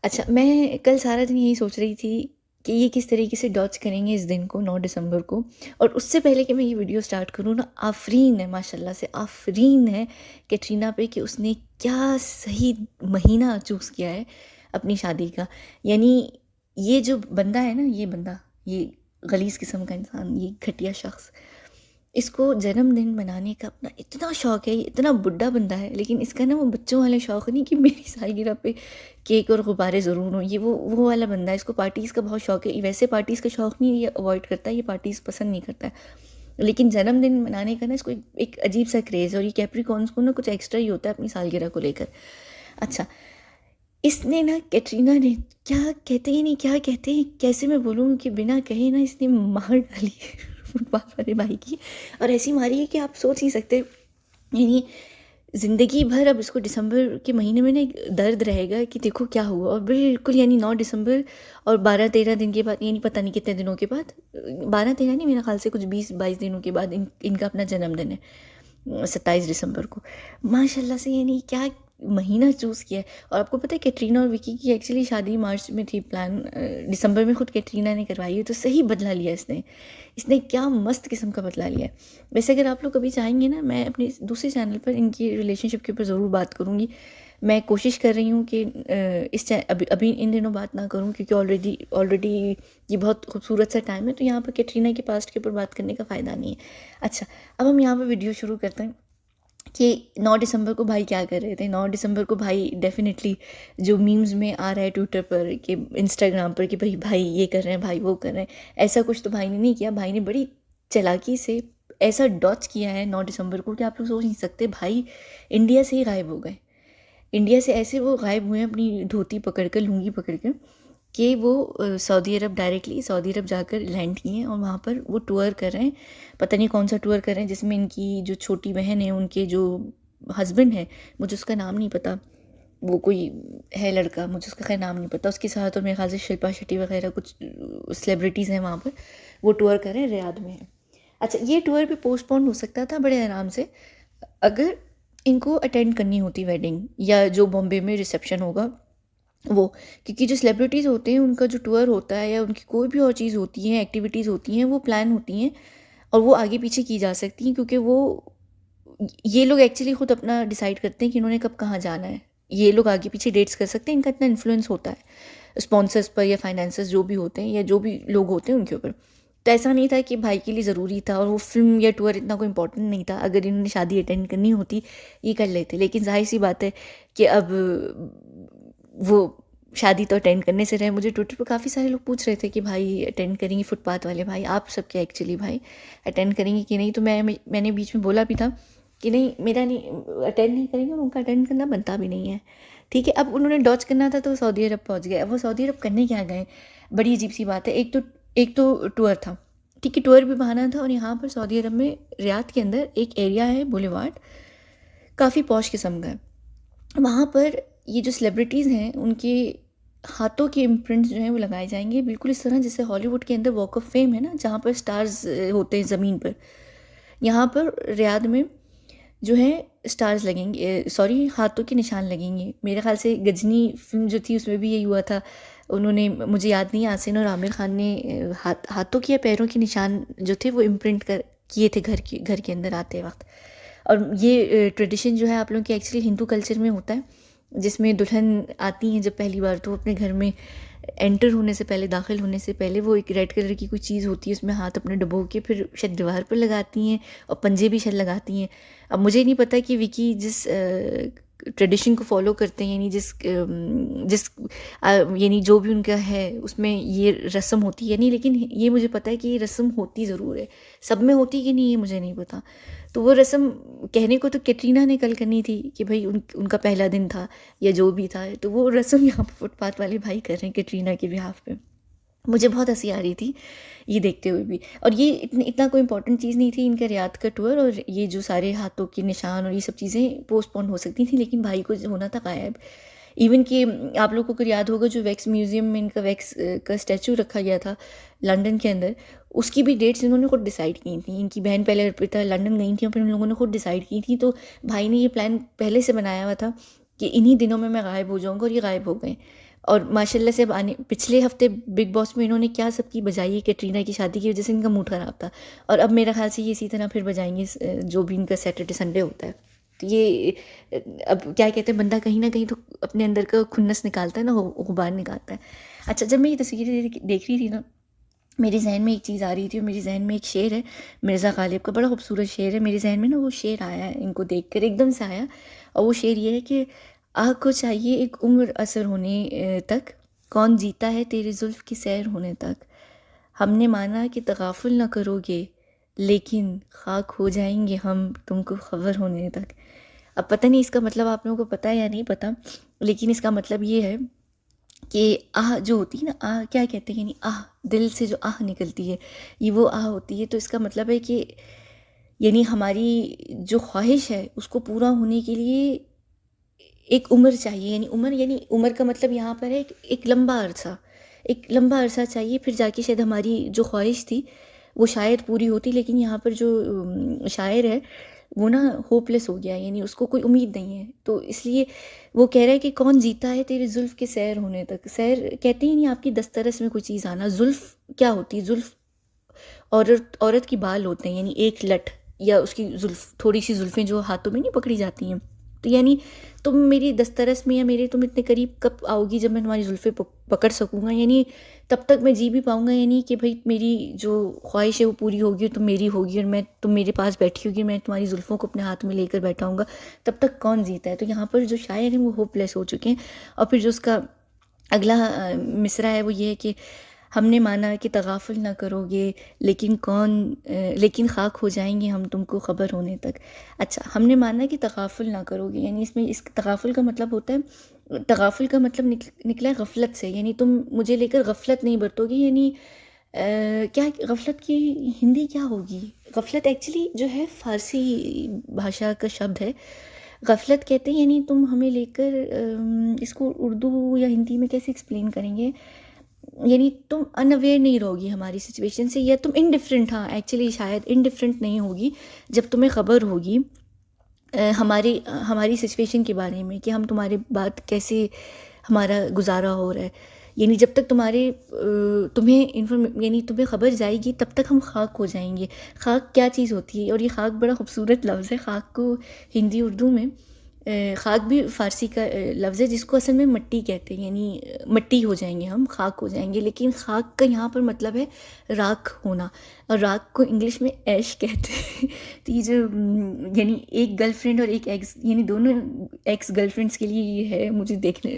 अच्छा, मैं कल सारा दिन यही सोच रही थी कि ये किस तरीके से डॉच करेंगे इस दिन को, 9 दिसंबर को। और उससे पहले कि मैं ये वीडियो स्टार्ट करूँ ना, आफ़रीन है, माशाल्लाह से आफ़रीन है कैटरीना पे कि उसने क्या सही महीना चूज़ किया है अपनी शादी का। यानी ये जो बंदा है ना, ये बंदा, ये गलीज़ किस्म का इंसान, ये घटिया शख़्स, इसको जन्मदिन मनाने का अपना इतना शौक है, ये इतना बुड्ढा बंदा है, लेकिन इसका ना वो बच्चों वाले शौक नहीं कि मेरी सालगिरह पे केक और गुब्बारे ज़रूर हों। ये वो वाला बंदा है, इसको पार्टीज़ का बहुत शौक है। वैसे पार्टीज़ का शौक नहीं है, ये अवॉइड करता है, ये पार्टीज़ पसंद नहीं करता है, लेकिन जन्मदिन मनाने का ना इसको एक अजीब सा क्रेज़ है। और ये कैप्रिकॉर्न्स को ना कुछ एक्स्ट्रा ही होता है अपनी सालगिरह को लेकर। अच्छा, इसने ना, कैटरीना ने, क्या कहते हैं नहीं, क्या कहते हैं, कैसे मैं बोलूँ कि बिना कहे ना इसने मार डाली फुटपाथ वाले भाई की। और ऐसी मारी है कि आप सोच नहीं सकते। यानी ज़िंदगी भर अब इसको दिसंबर के महीने में ना एक दर्द रहेगा कि देखो क्या हुआ। और बिल्कुल यानी 9 दिसंबर और 12-13 दिन के बाद, यानी पता नहीं कितने दिनों के बाद, 12-13 नहीं, मेरा ख्याल से कुछ 20-22 दिनों के बाद इनका अपना जन्मदिन है, 27 दिसंबर को। माशाल्लाह से, यानी क्या महीना चूज़ किया है। और आपको पता है कैटरीना और विकी की एक्चुअली शादी मार्च में थी प्लान, दिसंबर में खुद कैटरीना ने करवाई है। तो सही बदला लिया इसने, इसने क्या मस्त किस्म का बदला लिया है। वैसे अगर आप लोग कभी चाहेंगे ना, मैं अपने दूसरे चैनल पर इनकी रिलेशनशिप के ऊपर ज़रूर बात करूँगी। मैं कोशिश कर रही हूँ कि अभी अभी इन दिनों बात ना करूँ, क्योंकि ऑलरेडी ऑलरेडी ये बहुत खूबसूरत सा टाइम है, तो यहाँ पर कैटरीना के पास्ट के ऊपर बात करने का फ़ायदा नहीं है। अच्छा, अब हम यहाँ पर वीडियो शुरू करते हैं कि 9 दिसंबर को भाई क्या कर रहे थे। 9 दिसंबर को भाई डेफिनेटली, जो मीम्स में आ रहा है ट्विटर पर, कि इंस्टाग्राम पर, कि भाई ये कर रहे हैं, भाई वो कर रहे हैं, ऐसा कुछ तो भाई ने नहीं किया। भाई ने बड़ी चालाकी से ऐसा डॉच किया है 9 दिसंबर को कि आप लोग सोच नहीं सकते। भाई इंडिया से ही गायब हो गए। इंडिया से ऐसे वो गायब हुए हैं अपनी धोती पकड़ कर, लुंगी पकड़ कर, कि वो सऊदी अरब, डायरेक्टली सऊदी अरब जाकर लैंड किए हैं और वहाँ पर वो टूर कर रहे हैं। पता नहीं कौन सा टूर कर रहे हैं, जिसमें इनकी जो छोटी बहन है, उनके जो हस्बैंड है, मुझे उसका नाम नहीं पता, वो कोई है लड़का, मुझे उसका खैर नाम नहीं पता, उसके साथ, और मेरे ख्याल से शिल्पा शेट्टी वगैरह कुछ सेलिब्रिटीज़ हैं वहाँ पर, वो टूर कर रहे हैं, रियाद में है। अच्छा, ये टूर भी पोस्टपोन हो सकता था बड़े आराम से, अगर इनको अटेंड करनी होती वेडिंग, या जो बॉम्बे में रिसेप्शन होगा वो। क्योंकि जो सेलिब्रिटीज़ होते हैं, उनका जो टूर होता है या उनकी कोई भी और चीज़ होती है, एक्टिविटीज़ होती हैं, वो प्लान होती हैं और वो आगे पीछे की जा सकती हैं, क्योंकि वो, ये लोग एक्चुअली खुद अपना डिसाइड करते हैं कि इन्होंने कब कहाँ जाना है। ये लोग आगे पीछे डेट्स कर सकते हैं, इनका इतना इन्फ्लुएंस होता है स्पॉन्सर्स पर या फाइनेंसर्स जो भी होते हैं, या जो भी लोग होते हैं उनके ऊपर। तो ऐसा नहीं था कि भाई के लिए ज़रूरी था, और वो फिल्म या टूर इतना कोई इंपॉर्टेंट नहीं था। अगर इन्होंने शादी अटेंड करनी होती, ये कर लेते। लेकिन जाहिर सी बात है कि अब वो शादी तो अटेंड करने से रहे। मुझे ट्विटर पर काफ़ी सारे लोग पूछ रहे थे कि भाई अटेंड करेंगे, फुटपाथ वाले भाई, आप सब क्या एक्चुअली भाई अटेंड करेंगे कि नहीं। तो मैंने बीच में बोला भी था कि नहीं, मेरा नहीं, अटेंड नहीं करेंगे, और उनका अटेंड करना बनता भी नहीं है। ठीक है, अब उन्होंने डॉच करना था तो सऊदी अरब पहुंच गए। अब वो सऊदी अरब करने क्या गए, बड़ी अजीब सी बात है। एक तो टूर था, ठीक है, टूर भी बहाना था। और यहाँ पर सऊदी अरब में रियाद के अंदर एक एरिया है, बुलेवार्ड, काफ़ी पॉश किस्म का है। वहाँ पर ये जो सेलिब्रिटीज़ हैं, उनके हाथों के इम्प्रिंट्स जो हैं वो लगाए जाएंगे, बिल्कुल इस तरह जैसे हॉलीवुड के अंदर वॉक ऑफ फेम है ना, जहाँ पर स्टार्स होते हैं ज़मीन पर। यहाँ पर रियाद में जो है स्टार्स लगेंगे, सॉरी, हाथों के निशान लगेंगे। मेरे ख्याल से गजनी फिल्म जो थी उसमें भी यही हुआ था। उन्होंने, मुझे याद नहीं, यासीन और आमिर खान ने हाथों के या पैरों के निशान जो थे वो इम्प्रिंट कर किए थे घर के अंदर आते वक्त। और ये ट्रेडिशन जो है आप लोगों के एक्चुअली हिंदू कल्चर में होता है, जिसमें दुल्हन आती हैं जब पहली बार, तो अपने घर में एंटर होने से पहले, दाखिल होने से पहले, वो एक रेड कलर की कोई चीज़ होती है, उसमें हाथ अपने डुबो के फिर शायद दीवार पर लगाती हैं, और पंजे भी शायद लगाती हैं। अब मुझे नहीं पता कि विकी जिस ट्रेडिशन को फॉलो करते हैं, यानी यानी जो भी उनका है उसमें ये रस्म होती है नहीं, लेकिन ये मुझे पता है कि ये रस्म होती ज़रूर है। सब में होती कि नहीं ये मुझे नहीं पता। तो वो रस्म कहने को तो कैटरीना ने कल करनी थी कि भाई उनका पहला दिन था या जो भी था, तो वो रस्म यहाँ पर फुटपाथ वाले भाई कर रहे हैं कैटरीना के बिहाफ पे। मुझे बहुत हंसी आ रही थी ये देखते हुए भी। और ये इतना कोई इंपॉर्टेंट चीज़ नहीं थी इनका रियाद का टूर, और ये जो सारे हाथों के निशान और ये सब चीज़ें पोस्टपोन हो सकती थी, लेकिन भाई को होना था गायब। इवन कि आप लोगों को अगर याद होगा, जो वैक्स म्यूज़ियम में इनका वैक्स का स्टैचू रखा गया था लंदन के अंदर, उसकी भी डेट्स इन्होंने खुद डिसाइड की थी। इनकी बहन पहले अर्पिता लंदन गई थी और फिर उन लोगों ने खुद डिसाइड की थी। तो भाई ने ये प्लान पहले से बनाया हुआ था कि इन्हीं दिनों में मैं गायब हो जाऊँगा, और ये गायब हो गए। और माशाल्लाह से अब आने पिछले हफ्ते बिग बॉस में इन्होंने क्या सबकी बजाई है, कैटरीना की शादी की वजह से इनका मूड ख़राब था, और अब मेरा ख्याल से ये इसी तरह फिर बजाएंगे जो भी इनका सैटरडे संडे होता है। तो ये अब क्या कहते हैं, बंदा कहीं ना कहीं तो अपने अंदर का खुन्नस निकालता है ना, गुबार निकालता है। अच्छा, जब मैं ये तस्वीरें देख रही थी ना, मेरे जहन में एक चीज़ आ रही थी, और मेरे जहन में एक शेर है मिर्ज़ा गालिब का, बड़ा खूबसूरत शेर है मेरे जहन में ना, वो शेर आया है इनको देख कर एकदम से आया। और वो शेर ये है कि आह को चाहिए एक उम्र असर होने तक, कौन जीता है तेरे जुल्फ़ की सैर होने तक, हमने माना कि तगाफुल ना करोगे लेकिन खाक हो जाएंगे हम तुमको खबर होने तक। अब पता नहीं इसका मतलब आप लोगों को पता है या नहीं पता, लेकिन इसका मतलब ये है कि आह जो होती है ना, आह क्या कहते हैं, यानी आह दिल से जो आह निकलती है, ये वो आह होती है। तो इसका मतलब है कि यानी हमारी जो ख्वाहिश है उसको पूरा होने के लिए एक उम्र चाहिए, यानी उम्र का मतलब यहाँ पर है एक लंबा अरसा, एक लंबा अरसा चाहिए, फिर जाके शायद हमारी जो ख्वाहिश थी वो शायद पूरी होती। लेकिन यहाँ पर जो शायर है वो ना होपलेस हो गया, यानी उसको कोई उम्मीद नहीं है, तो इसलिए वो कह रहा है कि कौन जीता है तेरे जुल्फ के सैर होने तक। सैर कहते हैं नहीं, आपकी दस्तरस में कोई चीज़ आना। जुल्फ क्या होती है? जुल्फ औरत की बाल होते हैं, यानी एक लठ या उसकी जुल्फ, थोड़ी सी जुल्फ़ें जो हाथों में नहीं पकड़ी जाती हैं। तो यानी तुम मेरी दस्तरस में, या मेरे तुम इतने करीब कब आओगी जब मैं तुम्हारी जुल्फ़ें पकड़ सकूँगा, यानी तब तक मैं जी भी पाऊँगा, यानी कि भाई मेरी जो ख्वाहिश है वो पूरी होगी, तुम मेरी होगी, और मैं तुम मेरे पास बैठी होगी, मैं तुम्हारी जुल्फ़ों को अपने हाथ में लेकर बैठा हूँगा, तब तक कौन जीता है। तो यहाँ पर जो शायर हैं वो होपलेस हो चुके हैं। और फिर जो उसका अगला मिसरा है वो ये है कि हमने माना कि तगाफुल ना करोगे लेकिन खाक हो जाएंगे हम तुमको खबर होने तक। अच्छा, हमने माना कि तगाफुल ना करोगे, यानी इसमें इस तगाफुल का मतलब होता है, तगाफुल का मतलब निकला है गफलत से, यानी तुम मुझे लेकर गफलत नहीं बरतोगी। यानी क्या गफलत की हिंदी क्या होगी? गफलत एक्चुअली जो है फ़ारसी भाषा का शब्द है, गफलत कहते हैं। यानी तुम हमें लेकर इसको उर्दू या हिंदी में कैसे एक्सप्लेन करेंगे, यानी तुम अनअवेयर नहीं रहोगी हमारी सिचुएशन से, या तुम इनडिफरेंट, हाँ एक्चुअली शायद इनडिफरेंट नहीं होगी जब तुम्हें ख़बर होगी हमारी सिचुएशन के बारे में, कि हम तुम्हारे बाद कैसे हमारा गुजारा हो रहा है। यानी जब तक तुम्हें तुम्हें ख़बर जाएगी तब तक हम खाक हो जाएंगे। खाक क्या चीज़ होती है? और ये खाक बड़ा खूबसूरत लफ्ज़ है। खाक को हिंदी उर्दू में खाक भी फ़ारसी का लफ्ज़ है, जिसको असल में मट्टी कहते हैं, यानी मट्टी हो जाएंगे हम, खाक हो जाएंगे। लेकिन खाक का यहाँ पर मतलब है राख होना, और राख को इंग्लिश में ऐश कहते हैं। तो ये जो यानी एक गर्लफ्रेंड और एक एक्स, यानी दोनों एक्स गर्लफ्रेंड्स के लिए ये है, मुझे देखने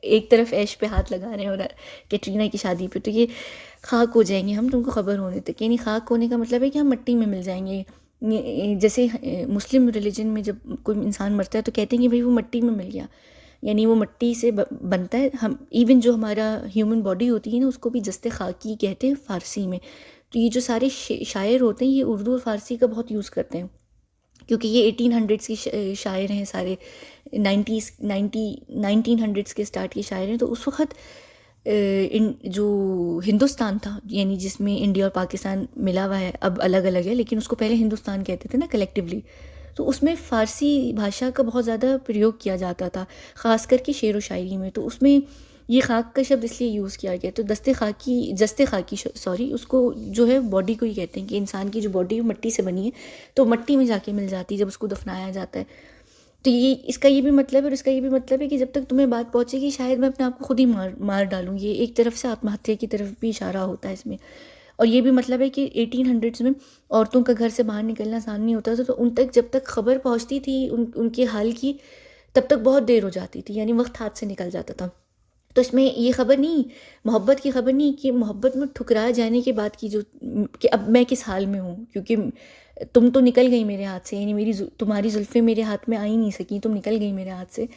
एक तरफ ऐश पे हाथ लगा रहे हैं और कैटरीना की शादी पे, तो ये खाक हो जाएंगे हम तुमको खबर होने तक। यानी खाक होने का मतलब है कि हम मिट्टी में मिल जाएंगे। जैसे मुस्लिम रिलीजन में जब कोई इंसान मरता है तो कहते हैं कि भाई वो मिट्टी में मिल गया, यानी वो मिट्टी से बनता है। हम इवन जो हमारा ह्यूमन बॉडी होती है ना, उसको भी जस्ते खाकी कहते हैं फ़ारसी में। तो ये जो सारे शायर होते हैं ये उर्दू और फ़ारसी का बहुत यूज़ करते हैं, क्योंकि ये 1800s की शायर हैं सारे, 1900s के स्टार्ट के शायर हैं। तो उस वक्त जो हिंदुस्तान था, यानी जिसमें इंडिया और पाकिस्तान मिला हुआ है, अब अलग अलग है, लेकिन उसको पहले हिंदुस्तान कहते थे ना कलेक्टिवली, तो उसमें फ़ारसी भाषा का बहुत ज़्यादा प्रयोग किया जाता था, ख़ास करके शेर व शायरी में। तो उसमें ये खाक का शब्द इसलिए यूज़ किया गया। तो जस्ते खाकी सॉरी, उसको जो है बॉडी को ही कहते हैं, कि इंसान की जो बॉडी मिट्टी से बनी है, तो मिट्टी में जाके मिल जाती है जब उसको दफनाया जाता है। तो ये इसका ये भी मतलब है, और इसका ये भी मतलब है कि जब तक तुम्हें बात पहुंचेगी शायद मैं अपने आप को खुद ही मार डालूँ। ये एक तरफ से आत्महत्या की तरफ भी इशारा होता है इसमें। और ये भी मतलब है कि 1800s में औरतों का घर से बाहर निकलना आसान नहीं होता था, तो उन तक जब तक खबर पहुंचती थी उनके हाल की, तब तक बहुत देर हो जाती थी, यानी वक्त हाथ से निकल जाता था। तो इसमें ये खबर नहीं, मोहब्बत की खबर नहीं, कि मोहब्बत में ठुकराए जाने के बाद की जो, कि अब मैं किस हाल में हूँ, क्योंकि तुम तो निकल गई मेरे हाथ से, यानी तुम्हारी जुल्फ़ें मेरे हाथ में आ ही नहीं सकी, तुम निकल गई मेरे हाथ से।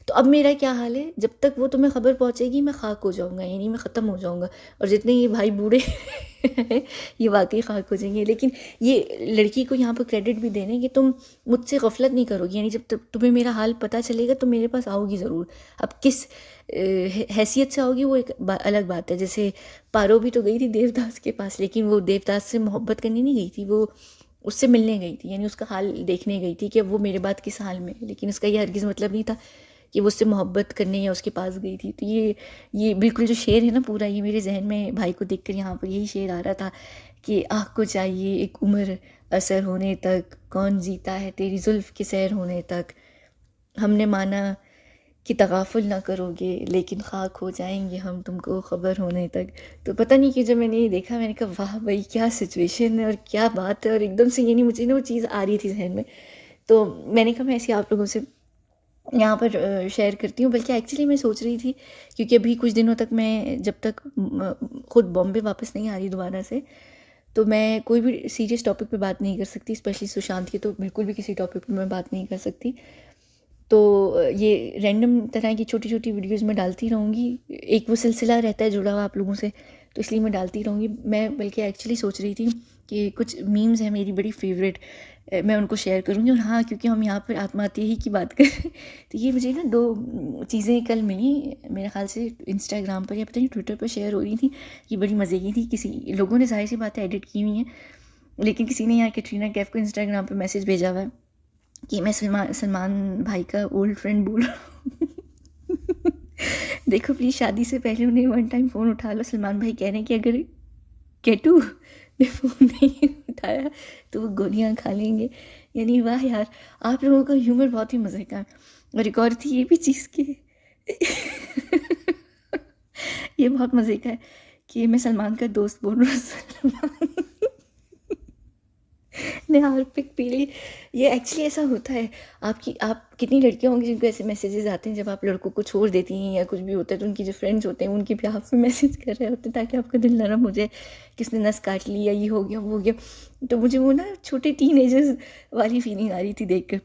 तो अब मेरा क्या हाल है? जब तक वो तुम्हें खबर पहुंचेगी मैं खाक हो जाऊंगा, यानी मैं ख़त्म हो जाऊंगा। और जितने ये भाई बूढ़े हैं ये वाकई खाक हो जाएंगे। लेकिन ये लड़की को यहाँ पर क्रेडिट भी देने कि तुम मुझसे गफलत नहीं करोगी, यानी जब तुम्हें मेरा हाल पता चलेगा तो मेरे पास आओगी ज़रूर। अब किस हैसियत से आओगी वो एक अलग बात है। जैसे पारो भी तो गई थी देवदास के पास, लेकिन वो देवदास से मोहब्बत करने नहीं गई थी, वो उससे मिलने गई थी, यानी उसका हाल देखने गई थी कि अब वो मेरे बाद किस हाल में है। लेकिन उसका ये हरगिज़ मतलब नहीं था कि वो उससे मोहब्बत करने या उसके पास गई थी। तो ये बिल्कुल जो शेर है ना पूरा, ये मेरे जहन में भाई को देखकर यहाँ पर यही शेर आ रहा था कि आँख को चाहिए एक उम्र असर होने तक, कौन जीता है तेरी जुल्फ़ के सैर होने तक। हमने माना कि तगाफुल ना करोगे, लेकिन खाक हो जाएंगे हम तुमको ख़बर होने तक। तो पता नहीं कि जब मैंने ये देखा, मैंने कहा वाह भाई क्या सिचुएशन है और क्या बात है, और एकदम से ये नहीं, मुझे ना वो चीज़ आ रही थी जहन में। तो मैंने कहा मैं ऐसे आप लोगों से यहाँ पर शेयर करती हूँ। बल्कि एक्चुअली मैं सोच रही थी, क्योंकि अभी कुछ दिनों तक मैं जब तक ख़ुद बॉम्बे वापस नहीं आ रही दोबारा से, तो मैं कोई भी सीरियस टॉपिक पे बात नहीं कर सकती, स्पेशली सुशांत की तो बिल्कुल भी किसी टॉपिक पे मैं बात नहीं कर सकती। तो ये रैंडम तरह की छोटी छोटी वीडियोस मैं डालती रहूँगी, एक वो सिलसिला रहता है जुड़ा हुआ आप लोगों से, तो इसलिए मैं डालती रहूँगी। मैं बल्कि एक्चुअली सोच रही थी कि कुछ मीम्स हैं मेरी बड़ी फेवरेट, मैं उनको शेयर करूँगी। और हाँ, क्योंकि हम यहाँ पर आत्महत्या ही की बात करें तो ये मुझे ना दो चीज़ें कल मिली, मेरे ख्याल से इंस्टाग्राम पर या पता नहीं ट्विटर पर शेयर हो रही थी। ये बड़ी मज़े की थी, किसी लोगों ने जाहिर सी बातें एडिट की हुई हैं, लेकिन किसी ने यहाँ कैटरीना कैफ को इंस्टाग्राम पर मैसेज भेजा हुआ है कि मैं सलमान भाई का ओल्ड फ्रेंड बोल रहा हूँ देखो प्लीज़, शादी से पहले उन्हें वन टाइम फ़ोन उठा लो। सलमान भाई कह रहे हैं कि अगर केटू ने फ़ोन नहीं उठाया तो वो गोलियां खा लेंगे। यानी वाह यार, आप लोगों का ह्यूमर बहुत ही मज़े का है। और एक और थी ये भी चीज़ की ये बहुत मज़े का है कि मैं सलमान का दोस्त बोल रहा हूँ, सलमान ने हार्पिक पी ली। ये एक्चुअली ऐसा होता है। आप कितनी लड़कियां होंगी जिनको ऐसे मैसेजेस आते हैं जब आप लड़कों को छोड़ देती हैं या कुछ भी होता है, तो उनकी जो फ्रेंड्स होते हैं उनकी भी आप में मैसेज कर रहे होते हैं ताकि आपका दिल नरम हो जाए, किसने नस काट ली या ये हो गया वो हो गया। तो मुझे वो ना छोटे टीनेजर्स वाली फीलिंग आ रही थी देख कर।